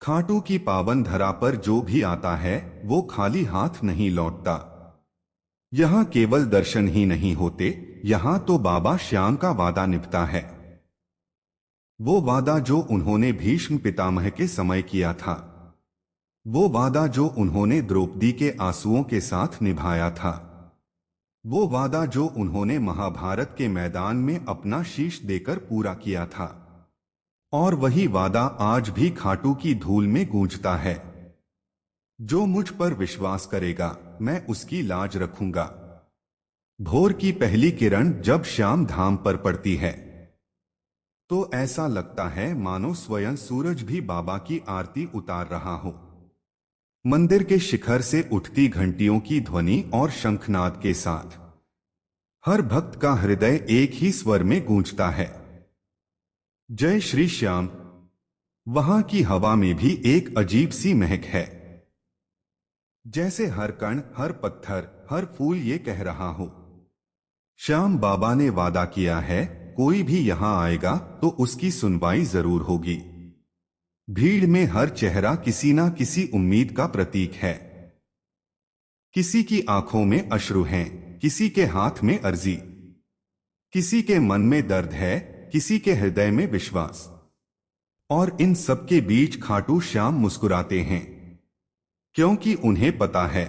खाटू की पावन धरा पर जो भी आता है वो खाली हाथ नहीं लौटता। यहाँ केवल दर्शन ही नहीं होते, यहाँ तो बाबा श्याम का वादा निभता है। वो वादा जो उन्होंने भीष्म पितामह के समय किया था, वो वादा जो उन्होंने द्रौपदी के आंसुओं के साथ निभाया था, वो वादा जो उन्होंने महाभारत के मैदान में अपना शीश देकर पूरा किया था। और वही वादा आज भी खाटू की धूल में गूंजता है। जो मुझ पर विश्वास करेगा मैं उसकी लाज रखूंगा। भोर की पहली किरण जब श्याम धाम पर पड़ती है तो ऐसा लगता है मानो स्वयं सूरज भी बाबा की आरती उतार रहा हो। मंदिर के शिखर से उठती घंटियों की ध्वनि और शंखनाद के साथ हर भक्त का हृदय एक ही स्वर में गूंजता है, जय श्री श्याम। वहां की हवा में भी एक अजीब सी महक है, जैसे हर कण, हर पत्थर, हर फूल ये कह रहा हो, श्याम बाबा ने वादा किया है कोई भी यहां आएगा तो उसकी सुनवाई जरूर होगी। भीड़ में हर चेहरा किसी ना किसी उम्मीद का प्रतीक है। किसी की आंखों में अश्रु हैं, किसी के हाथ में अर्जी, किसी के मन में दर्द है, किसी के हृदय में विश्वास। और इन सबके बीच खाटू श्याम मुस्कुराते हैं, क्योंकि उन्हें पता है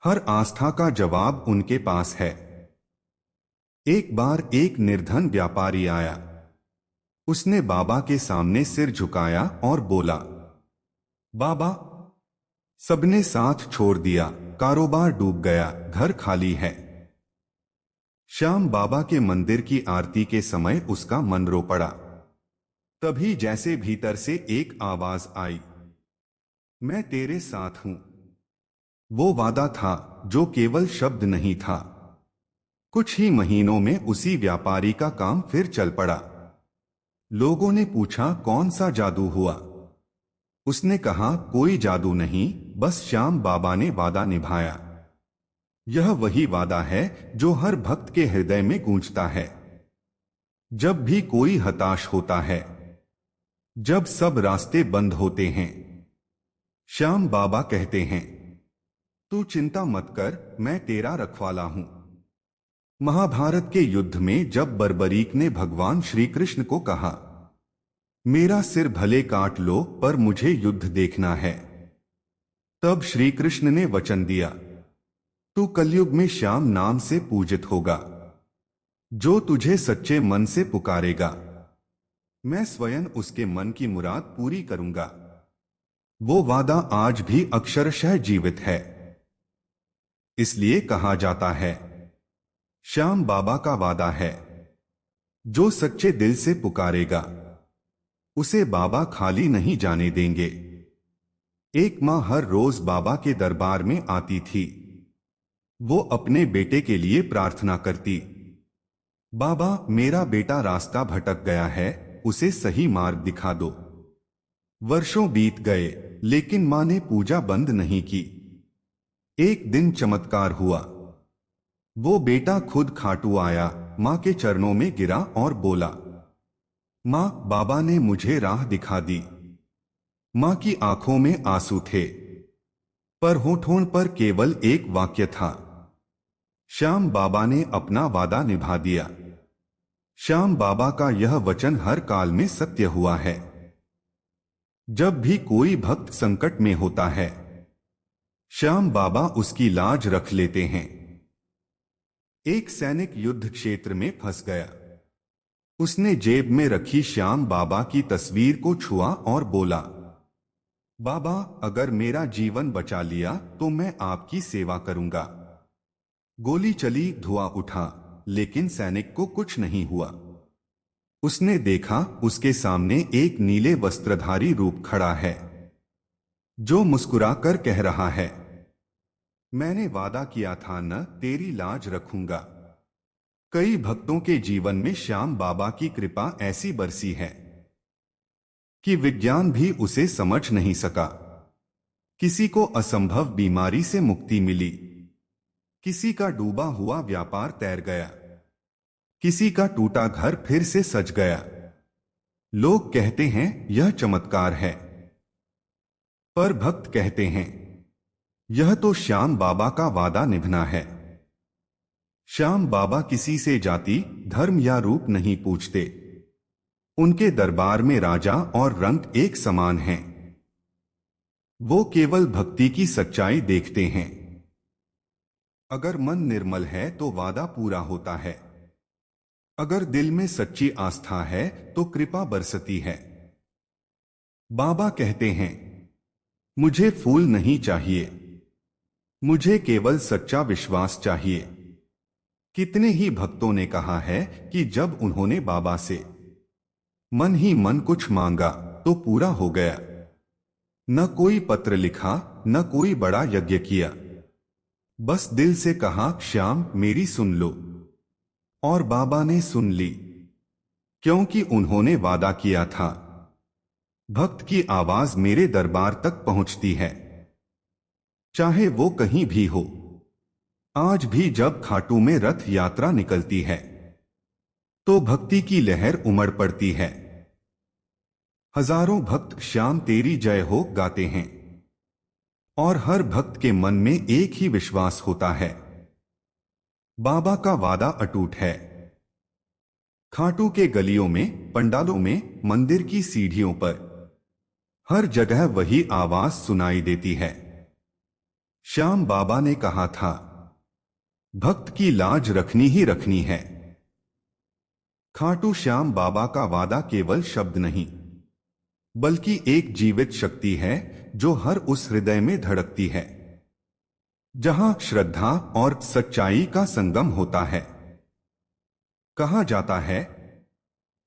हर आस्था का जवाब उनके पास है। एक बार एक निर्धन व्यापारी आया। उसने बाबा के सामने सिर झुकाया और बोला, बाबा, सबने साथ छोड़ दिया, कारोबार डूब गया, घर खाली है। श्याम बाबा के मंदिर की आरती के समय उसका मन रो पड़ा। तभी जैसे भीतर से एक आवाज आई, मैं तेरे साथ हूं। वो वादा था जो केवल शब्द नहीं था। कुछ ही महीनों में उसी व्यापारी का काम फिर चल पड़ा। लोगों ने पूछा कौन सा जादू हुआ। उसने कहा कोई जादू नहीं, बस श्याम बाबा ने वादा निभाया। यह वही वादा है जो हर भक्त के हृदय में गूंजता है। जब भी कोई हताश होता है, जब सब रास्ते बंद होते हैं, श्याम बाबा कहते हैं, तू चिंता मत कर, मैं तेरा रखवाला हूं। महाभारत के युद्ध में जब बर्बरीक ने भगवान श्री कृष्ण को कहा, मेरा सिर भले काट लो पर मुझे युद्ध देखना है, तब श्री कृष्ण ने वचन दिया, तू कलयुग में श्याम नाम से पूजित होगा। जो तुझे सच्चे मन से पुकारेगा, मैं स्वयं उसके मन की मुराद पूरी करूंगा। वो वादा आज भी अक्षरशः जीवित है। इसलिए कहा जाता है, श्याम बाबा का वादा है, जो सच्चे दिल से पुकारेगा उसे बाबा खाली नहीं जाने देंगे। एक मां हर रोज बाबा के दरबार में आती थी। वो अपने बेटे के लिए प्रार्थना करती, बाबा, मेरा बेटा रास्ता भटक गया है, उसे सही मार्ग दिखा दो। वर्षों बीत गए लेकिन मां ने पूजा बंद नहीं की। एक दिन चमत्कार हुआ। वो बेटा खुद खाटू आया, मां के चरणों में गिरा और बोला, मां, बाबा ने मुझे राह दिखा दी। मां की आंखों में आंसू थे, पर होठों पर केवल एक वाक्य था, श्याम बाबा ने अपना वादा निभा दिया। श्याम बाबा का यह वचन हर काल में सत्य हुआ है। जब भी कोई भक्त संकट में होता है, श्याम बाबा उसकी लाज रख लेते हैं। एक सैनिक युद्ध क्षेत्र में फंस गया। उसने जेब में रखी श्याम बाबा की तस्वीर को छुआ और बोला, बाबा, अगर मेरा जीवन बचा लिया तो मैं आपकी सेवा करूंगा। गोली चली, धुआं उठा, लेकिन सैनिक को कुछ नहीं हुआ। उसने देखा उसके सामने एक नीले वस्त्रधारी रूप खड़ा है, जो मुस्कुराकर कह रहा है, मैंने वादा किया था न तेरी लाज रखूंगा। कई भक्तों के जीवन में श्याम बाबा की कृपा ऐसी बरसी है कि विज्ञान भी उसे समझ नहीं सका। किसी को असंभव बीमारी से मुक्ति मिली, किसी का डूबा हुआ व्यापार तैर गया, किसी का टूटा घर फिर से सज गया। लोग कहते हैं यह चमत्कार है, पर भक्त कहते हैं, यह तो श्याम बाबा का वादा निभना है। श्याम बाबा किसी से जाति, धर्म या रूप नहीं पूछते। उनके दरबार में राजा और रंक एक समान हैं। वो केवल भक्ति की सच्चाई देखते हैं। अगर मन निर्मल है तो वादा पूरा होता है। अगर दिल में सच्ची आस्था है तो कृपा बरसती है। बाबा कहते हैं, मुझे फूल नहीं चाहिए, मुझे केवल सच्चा विश्वास चाहिए। कितने ही भक्तों ने कहा है कि जब उन्होंने बाबा से मन ही मन कुछ मांगा तो पूरा हो गया। न कोई पत्र लिखा, न कोई बड़ा यज्ञ किया, बस दिल से कहा, श्याम मेरी सुन लो। और बाबा ने सुन ली, क्योंकि उन्होंने वादा किया था। भक्त की आवाज मेरे दरबार तक पहुंचती है, चाहे वो कहीं भी हो। आज भी जब खाटू में रथ यात्रा निकलती है तो भक्ति की लहर उमड़ पड़ती है। हजारों भक्त श्याम तेरी जय हो गाते हैं और हर भक्त के मन में एक ही विश्वास होता है, बाबा का वादा अटूट है। खाटू के गलियों में, पंडालों में, मंदिर की सीढ़ियों पर, हर जगह वही आवाज सुनाई देती है। श्याम बाबा ने कहा था, भक्त की लाज रखनी ही रखनी है। खाटू श्याम बाबा का वादा केवल शब्द नहीं, बल्कि एक जीवित शक्ति है जो हर उस हृदय में धड़कती है जहां श्रद्धा और सच्चाई का संगम होता है। कहा जाता है,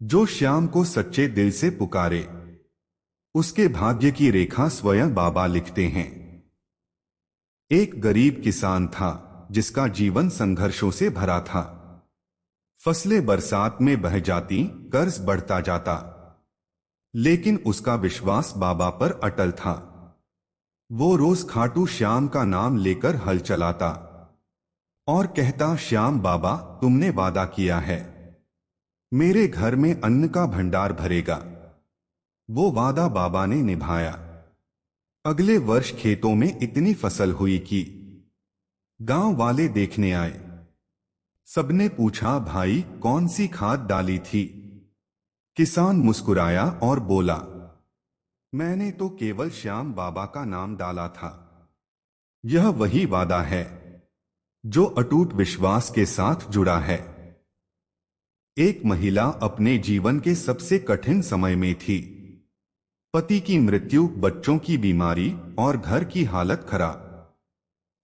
जो श्याम को सच्चे दिल से पुकारे उसके भाग्य की रेखा स्वयं बाबा लिखते हैं। एक गरीब किसान था जिसका जीवन संघर्षों से भरा था। फसलें बरसात में बह जाती, कर्ज बढ़ता जाता, लेकिन उसका विश्वास बाबा पर अटल था। वो रोज खाटू श्याम का नाम लेकर हल चलाता और कहता, श्याम बाबा तुमने वादा किया है, मेरे घर में अन्न का भंडार भरेगा। वो वादा बाबा ने निभाया। अगले वर्ष खेतों में इतनी फसल हुई कि गांव वाले देखने आए। सबने पूछा, भाई कौन सी खाद डाली थी? किसान मुस्कुराया और बोला, मैंने तो केवल श्याम बाबा का नाम डाला था। यह वही वादा है जो अटूट विश्वास के साथ जुड़ा है। एक महिला अपने जीवन के सबसे कठिन समय में थी। पति की मृत्यु, बच्चों की बीमारी और घर की हालत खराब।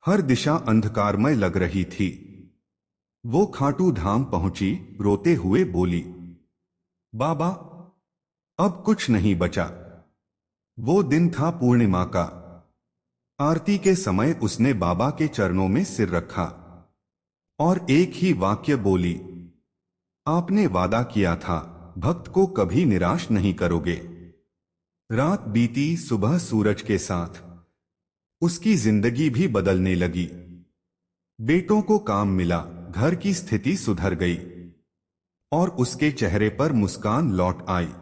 हर दिशा अंधकारमय लग रही थी। वो खाटू धाम पहुंची, रोते हुए बोली, बाबा अब कुछ नहीं बचा। वो दिन था पूर्णिमा का। आरती के समय उसने बाबा के चरणों में सिर रखा और एक ही वाक्य बोली, आपने वादा किया था भक्त को कभी निराश नहीं करोगे। रात बीती, सुबह सूरज के साथ उसकी जिंदगी भी बदलने लगी। बेटों को काम मिला, घर की स्थिति सुधर गई और उसके चेहरे पर मुस्कान लौट आई।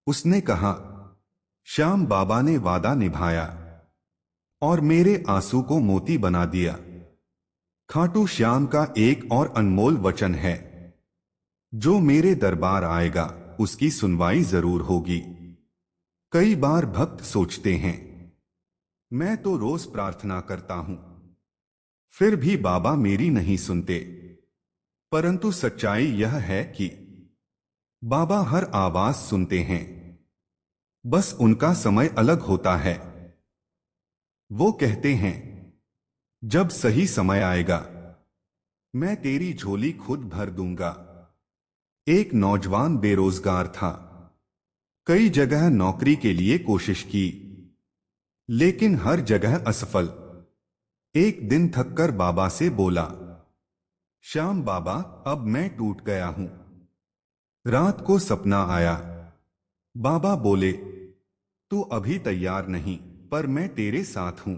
उसने कहा, श्याम बाबा ने वादा निभाया और मेरे आंसू को मोती बना दिया। खाटू श्याम का एक और अनमोल वचन है, जो मेरे दरबार आएगा उसकी सुनवाई जरूर होगी। कई बार भक्त सोचते हैं, मैं तो रोज प्रार्थना करता हूं, फिर भी बाबा मेरी नहीं सुनते। परंतु सच्चाई यह है कि बाबा हर आवाज सुनते हैं, बस उनका समय अलग होता है। वो कहते हैं, जब सही समय आएगा मैं तेरी झोली खुद भर दूंगा। एक नौजवान बेरोजगार था। कई जगह नौकरी के लिए कोशिश की, लेकिन हर जगह असफल। एक दिन थककर बाबा से बोला, श्याम बाबा अब मैं टूट गया हूं। रात को सपना आया। बाबा बोले, तू अभी तैयार नहीं, पर मैं तेरे साथ हूं।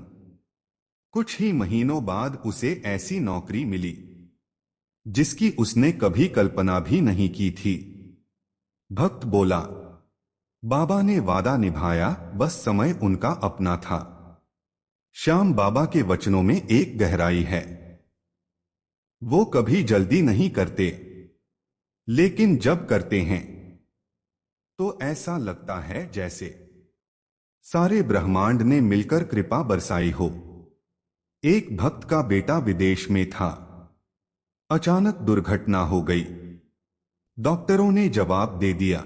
कुछ ही महीनों बाद उसे ऐसी नौकरी मिली जिसकी उसने कभी कल्पना भी नहीं की थी। भक्त बोला, बाबा ने वादा निभाया, बस समय उनका अपना था। श्याम बाबा के वचनों में एक गहराई है। वो कभी जल्दी नहीं करते, लेकिन जब करते हैं तो ऐसा लगता है जैसे सारे ब्रह्मांड ने मिलकर कृपा बरसाई हो। एक भक्त का बेटा विदेश में था। अचानक दुर्घटना हो गई। डॉक्टरों ने जवाब दे दिया।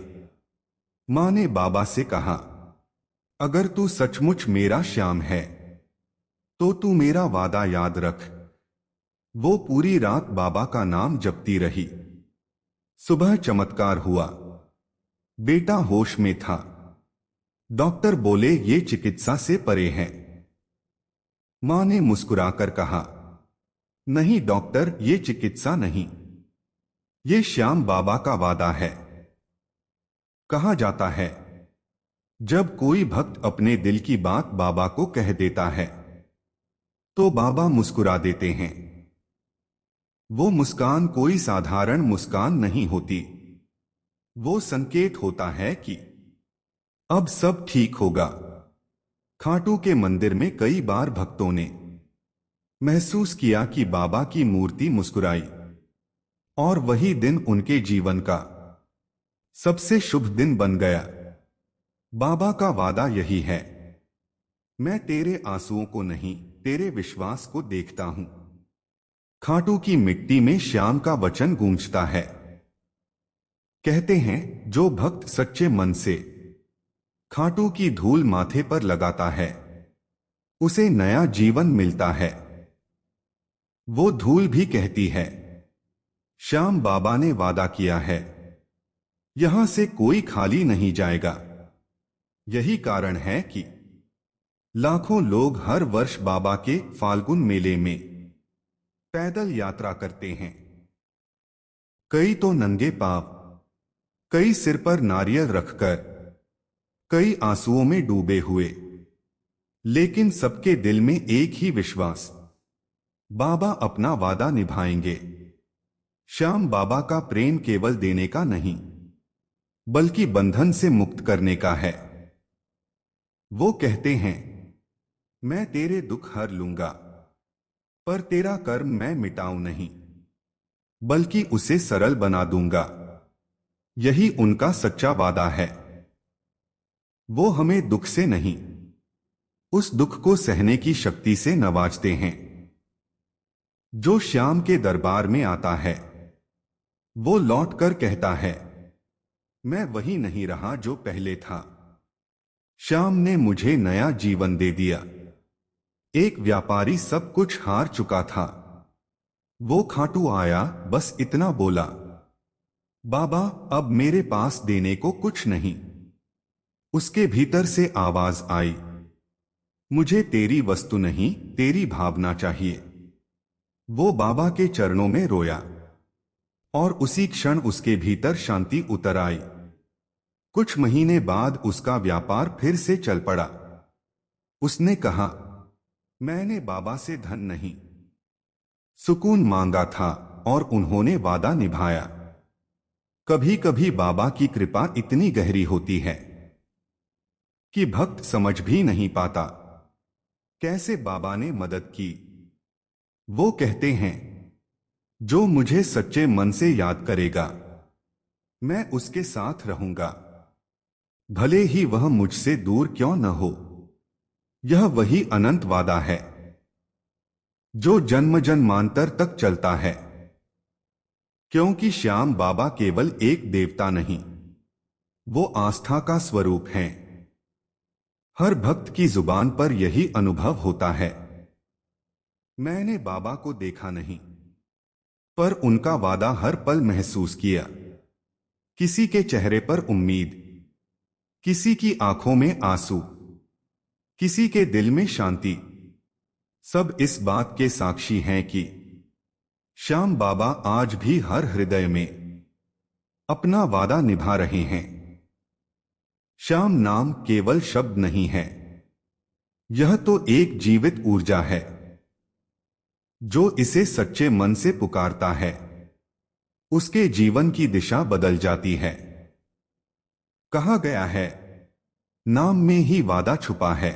मां ने बाबा से कहा, अगर तू सचमुच मेरा श्याम है तो तू मेरा वादा याद रख। वो पूरी रात बाबा का नाम जपती रही। सुबह चमत्कार हुआ। बेटा होश में था। डॉक्टर बोले ये चिकित्सा से परे है। मां ने मुस्कुराकर कहा, नहीं डॉक्टर, ये चिकित्सा नहीं, ये श्याम बाबा का वादा है। कहा जाता है जब कोई भक्त अपने दिल की बात बाबा को कह देता है तो बाबा मुस्कुरा देते हैं। वो मुस्कान कोई साधारण मुस्कान नहीं होती। वो संकेत होता है कि अब सब ठीक होगा। खाटू के मंदिर में कई बार भक्तों ने महसूस किया कि बाबा की मूर्ति मुस्कुराई, और वही दिन उनके जीवन का सबसे शुभ दिन बन गया। बाबा का वादा यही है, मैं तेरे आंसुओं को नहीं, तेरे विश्वास को देखता हूं। खाटू की मिट्टी में श्याम का वचन गूंजता है। कहते हैं जो भक्त सच्चे मन से खाटू की धूल माथे पर लगाता है उसे नया जीवन मिलता है। वो धूल भी कहती है, श्याम बाबा ने वादा किया है, यहां से कोई खाली नहीं जाएगा। यही कारण है कि लाखों लोग हर वर्ष बाबा के फाल्गुन मेले में पैदल यात्रा करते हैं। कई तो नंगे पांव, कई सिर पर नारियल रखकर, कई आंसुओं में डूबे हुए, लेकिन सबके दिल में एक ही विश्वास, बाबा अपना वादा निभाएंगे। श्याम बाबा का प्रेम केवल देने का नहीं, बल्कि बंधन से मुक्त करने का है। वो कहते हैं, मैं तेरे दुख हर लूंगा, पर तेरा कर्म मैं मिटाऊं नहीं, बल्कि उसे सरल बना दूंगा। यही उनका सच्चा वादा है। वो हमें दुख से नहीं, उस दुख को सहने की शक्ति से नवाजते हैं। जो श्याम के दरबार में आता है वो लौटकर कहता है, मैं वही नहीं रहा जो पहले था। श्याम ने मुझे नया जीवन दे दिया। एक व्यापारी सब कुछ हार चुका था। वो खाटू आया, बस इतना बोला, बाबा अब मेरे पास देने को कुछ नहीं। उसके भीतर से आवाज आई, मुझे तेरी वस्तु नहीं, तेरी भावना चाहिए। वो बाबा के चरणों में रोया, और उसी क्षण उसके भीतर शांति उतर आई। कुछ महीने बाद उसका व्यापार फिर से चल पड़ा। उसने कहा, मैंने बाबा से धन नहीं, सुकून मांगा था, और उन्होंने वादा निभाया। कभी कभी बाबा की कृपा इतनी गहरी होती है कि भक्त समझ भी नहीं पाता कैसे बाबा ने मदद की। वो कहते हैं, जो मुझे सच्चे मन से याद करेगा मैं उसके साथ रहूंगा, भले ही वह मुझसे दूर क्यों न हो। यह वही अनंत वादा है जो जन्म जन्मांतर तक चलता है। क्योंकि श्याम बाबा केवल एक देवता नहीं, वो आस्था का स्वरूप हैं। हर भक्त की जुबान पर यही अनुभव होता है, मैंने बाबा को देखा नहीं, पर उनका वादा हर पल महसूस किया। किसी के चेहरे पर उम्मीद, किसी की आंखों में आंसू, किसी के दिल में शांति, सब इस बात के साक्षी हैं कि श्याम बाबा आज भी हर हृदय में अपना वादा निभा रहे हैं। श्याम नाम केवल शब्द नहीं है, यह तो एक जीवित ऊर्जा है। जो इसे सच्चे मन से पुकारता है उसके जीवन की दिशा बदल जाती है। कहा गया है, नाम में ही वादा छुपा है।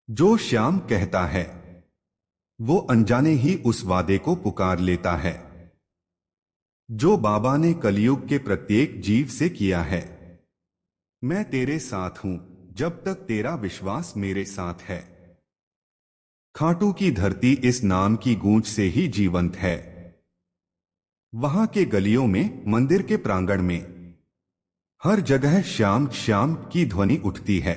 जो श्याम कहता है वो अनजाने ही उस वादे को पुकार लेता है, जो बाबा ने कलयुग के प्रत्येक जीव से किया है। मैं तेरे साथ हूं जब तक तेरा विश्वास मेरे साथ है। खाटू की धरती इस नाम की गूंज से ही जीवंत है। वहां के गलियों में, मंदिर के प्रांगण में, हर जगह श्याम श्याम की ध्वनि उठती है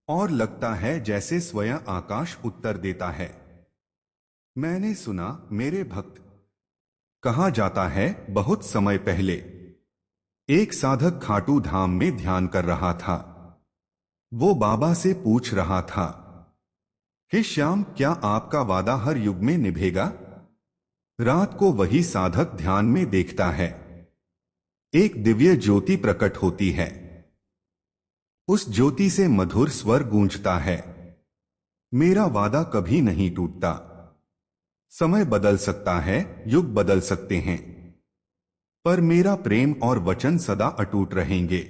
और लगता है जैसे स्वयं आकाश उत्तर देता है। मैंने सुना मेरे भक्त, कहा जाता है बहुत समय पहले एक साधक खाटू धाम में ध्यान कर रहा था। वो बाबा से पूछ रहा था, हे श्याम, क्या आपका वादा हर युग में निभेगा? रात को वही साधक ध्यान में देखता है, एक दिव्य ज्योति प्रकट होती है। उस ज्योति से मधुर स्वर गूंजता है, मेरा वादा कभी नहीं टूटता। समय बदल सकता है, युग बदल सकते हैं, पर मेरा प्रेम और वचन सदा अटूट रहेंगे।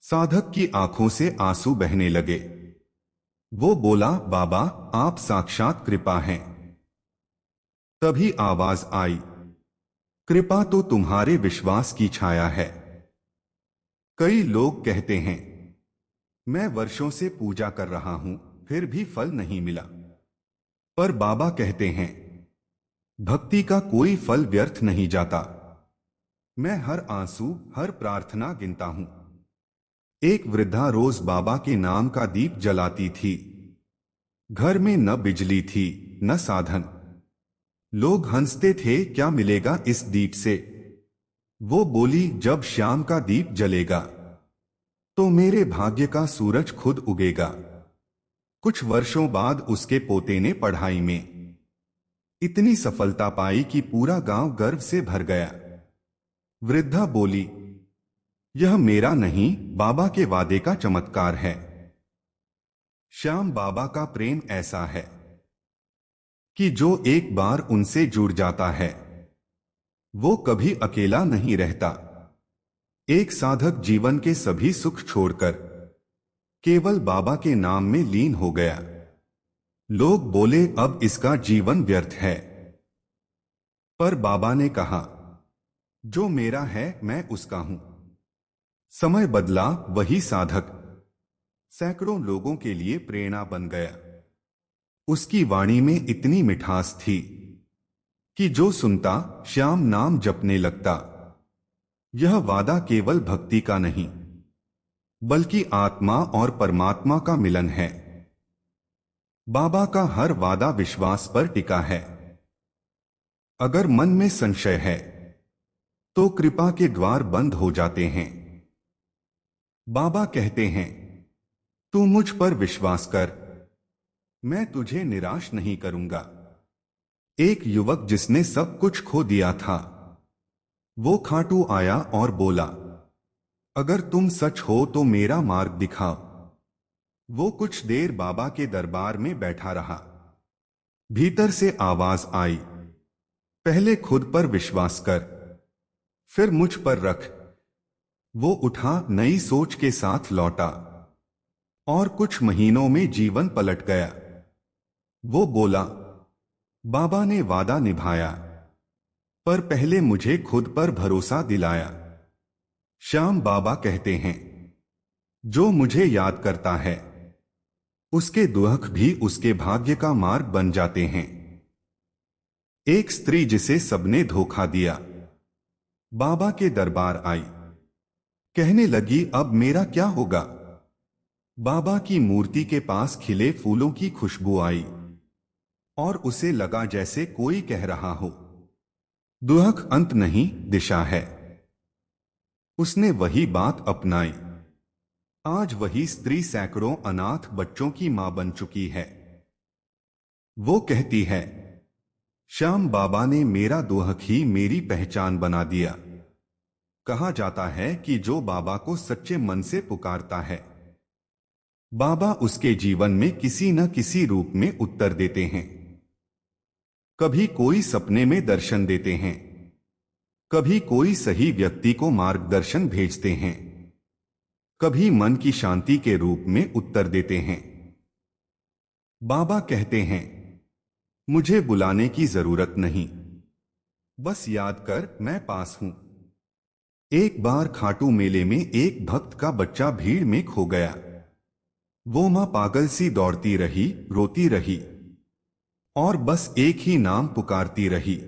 साधक की आंखों से आंसू बहने लगे। वो बोला, बाबा आप साक्षात कृपा हैं। तभी आवाज आई, कृपा तो तुम्हारे विश्वास की छाया है। कई लोग कहते हैं मैं वर्षों से पूजा कर रहा हूं फिर भी फल नहीं मिला, पर बाबा कहते हैं भक्ति का कोई फल व्यर्थ नहीं जाता। मैं हर आंसू, हर प्रार्थना गिनता हूं। एक वृद्धा रोज बाबा के नाम का दीप जलाती थी। घर में न बिजली थी न साधन। लोग हंसते थे, क्या मिलेगा इस दीप से? वो बोली, जब शाम का दीप जलेगा तो मेरे भाग्य का सूरज खुद उगेगा। कुछ वर्षों बाद उसके पोते ने पढ़ाई में इतनी सफलता पाई कि पूरा गांव गर्व से भर गया। वृद्धा बोली, यह मेरा नहीं, बाबा के वादे का चमत्कार है। श्याम बाबा का प्रेम ऐसा है कि जो एक बार उनसे जुड़ जाता है वो कभी अकेला नहीं रहता। एक साधक जीवन के सभी सुख छोड़कर केवल बाबा के नाम में लीन हो गया। लोग बोले, अब इसका जीवन व्यर्थ है, पर बाबा ने कहा, जो मेरा है मैं उसका हूं। समय बदला, वही साधक सैकड़ों लोगों के लिए प्रेरणा बन गया। उसकी वाणी में इतनी मिठास थी कि जो सुनता श्याम नाम जपने लगता। यह वादा केवल भक्ति का नहीं बल्कि आत्मा और परमात्मा का मिलन है। बाबा का हर वादा विश्वास पर टिका है। अगर मन में संशय है तो कृपा के द्वार बंद हो जाते हैं। बाबा कहते हैं, तू मुझ पर विश्वास कर, मैं तुझे निराश नहीं करूंगा। एक युवक जिसने सब कुछ खो दिया था, वो खाटू आया और बोला, अगर तुम सच हो तो मेरा मार्ग दिखाओ। वो कुछ देर बाबा के दरबार में बैठा रहा। भीतर से आवाज आई, पहले खुद पर विश्वास कर, फिर मुझ पर रख। वो उठा, नई सोच के साथ लौटा और कुछ महीनों में जीवन पलट गया। वो बोला, बाबा ने वादा निभाया, पर पहले मुझे खुद पर भरोसा दिलाया। श्याम बाबा कहते हैं, जो मुझे याद करता है उसके दुख भी उसके भाग्य का मार्ग बन जाते हैं। एक स्त्री जिसे सबने धोखा दिया बाबा के दरबार आई। कहने लगी, अब मेरा क्या होगा? बाबा की मूर्ति के पास खिले फूलों की खुशबू आई और उसे लगा जैसे कोई कह रहा हो, दुख अंत नहीं, दिशा है। उसने वही बात अपनाई। आज वही स्त्री सैकड़ों अनाथ बच्चों की मां बन चुकी है। वो कहती है, श्याम बाबा ने मेरा दुख ही मेरी पहचान बना दिया। कहा जाता है कि जो बाबा को सच्चे मन से पुकारता है, बाबा उसके जीवन में किसी न किसी रूप में उत्तर देते हैं। कभी कोई सपने में दर्शन देते हैं, कभी कोई सही व्यक्ति को मार्गदर्शन भेजते हैं। कभी मन की शांति के रूप में उत्तर देते हैं। बाबा कहते हैं, मुझे बुलाने की जरूरत नहीं, बस याद कर मैं पास हूं। एक बार खाटू मेले में एक भक्त का बच्चा भीड़ में खो गया। वो मां पागल सी दौड़ती रही, रोती रही और बस एक ही नाम पुकारती रही,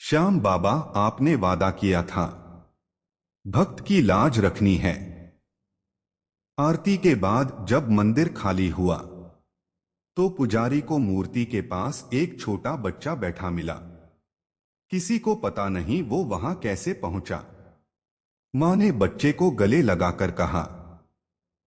श्याम बाबा, आपने वादा किया था भक्त की लाज रखनी है। आरती के बाद जब मंदिर खाली हुआ तो पुजारी को मूर्ति के पास एक छोटा बच्चा बैठा मिला। किसी को पता नहीं वो वहां कैसे पहुंचा। मां ने बच्चे को गले लगाकर कहा,